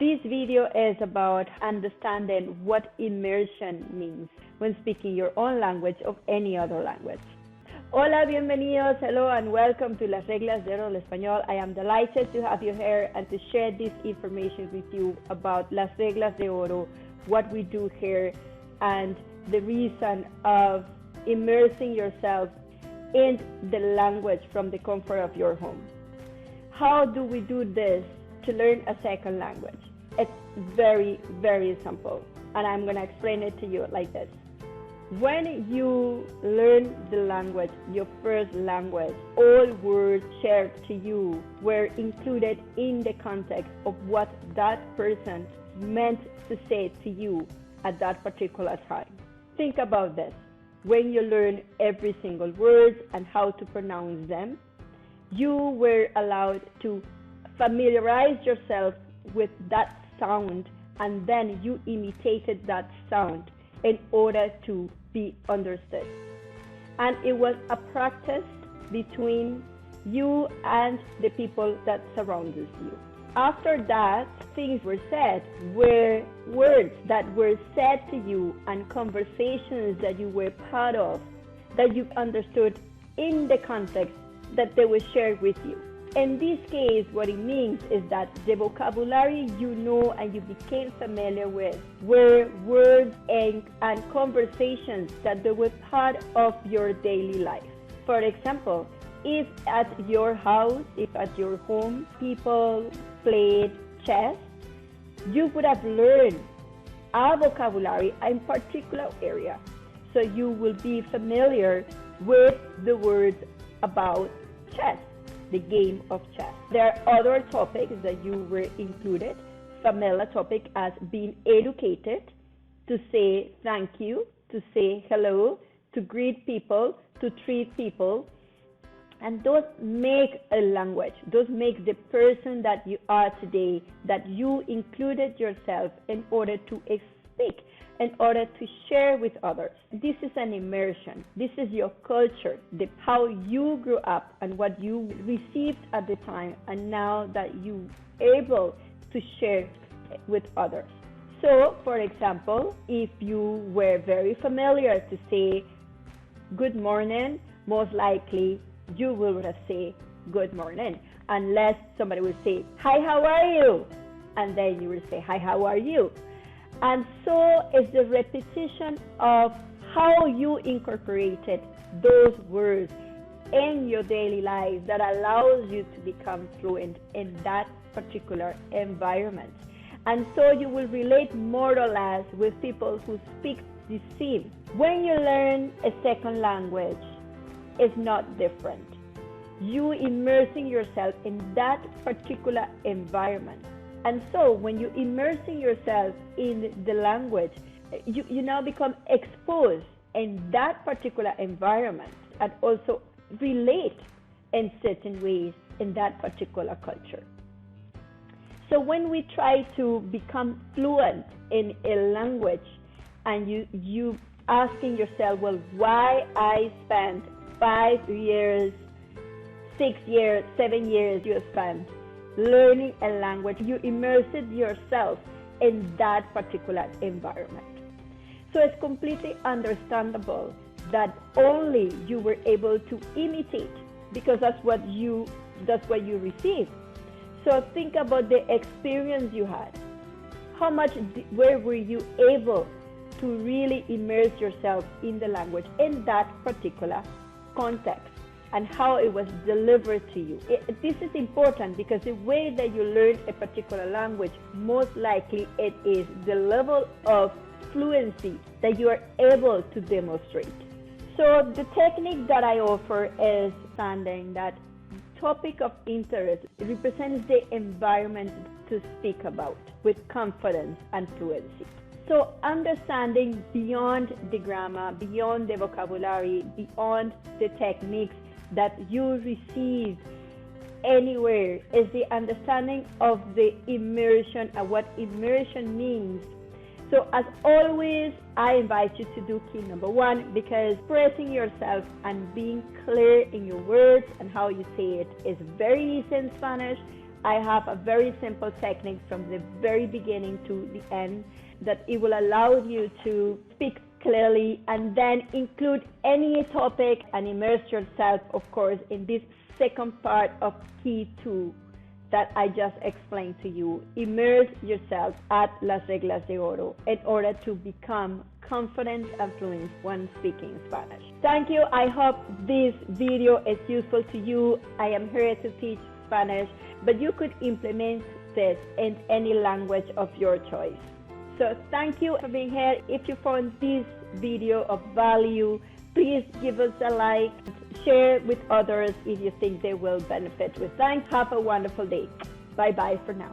This video is about understanding what immersion means when speaking your own language or any other language. Hola, bienvenidos, hello, and welcome to Las Reglas de Oro del Español. I am delighted to have you here and to share this information with you about Las Reglas de Oro, what we do here, and the reason of immersing yourself in the language from the comfort of your home. How do we do this to learn a second language? It's very, very simple, and I'm going to explain it to you like this. When you learn the language, your first language, all words shared to you were included in the context of what that person meant to say to you at that particular time. Think about this. When you learn every single word and how to pronounce them, you were allowed to familiarize yourself with that sound, and then you imitated that sound in order to be understood. And it was a practice between you and the people that surrounded you. After that, things were said were words that were said to you and conversations that you were part of, that you understood in the context that they were shared with you. In this case, what it means is that the vocabulary you know and you became familiar with were words and conversations that they were part of your daily life. For example, if at your house, if at your home, people played chess, you would have learned a vocabulary in particular area. So you will be familiar with the words about chess, the game of chess. There are other topics that you were included, familiar topic as being educated, to say thank you, to say hello, to greet people, to treat people. And those make a language. Those make the person that you are today, that you included yourself in order to speak, in order to share with others. This is an immersion. This is your culture, how you grew up and what you received at the time, and now that you're able to share with others. So, for example, if you were very familiar to say good morning, most likely you will say good morning, unless somebody will say, hi, how are you? And then you will say, hi, how are you? And so it's the repetition of how you incorporated those words in your daily life that allows you to become fluent in that particular environment. And so you will relate more or less with people who speak the same. When you learn a second language, it's not different. You immersing yourself in that particular environment. And so when you're immersing yourself in the language, you now become exposed in that particular environment and also relate in certain ways in that particular culture. So when we try to become fluent in a language and you asking yourself, well, why I spent 5 years, 6 years, 7 years you spent learning a language, you immersed yourself in that particular environment. So it's completely understandable that only you were able to imitate, because that's what you received. So think about the experience you had. Where were you able to really immerse yourself in the language in that particular context, and how it was delivered to you. This is important because the way that you learn a particular language, most likely it is the level of fluency that you are able to demonstrate. So the technique that I offer is understanding that topic of interest represents the environment to speak about with confidence and fluency. So understanding beyond the grammar, beyond the vocabulary, beyond the techniques that you receive anywhere is the understanding of the immersion and what immersion means. So as always, I invite you to do key number 1, because expressing yourself and being clear in your words and how you say it is very easy in Spanish, I have a very simple technique from the very beginning to the end that it will allow you to speak clearly and then include any topic and immerse yourself, of course, in this second part of key 2 that I just explained to you. Immerse yourself at Las Reglas de Oro in order to become confident and fluent when speaking Spanish. Thank you. I hope this video is useful to you. I am here to teach Spanish, but you could implement this in any language of your choice. So thank you for being here. If you found this video of value, please give us a like, share with others if you think they will benefit with. Thanks. Have a wonderful day. Bye-bye for now.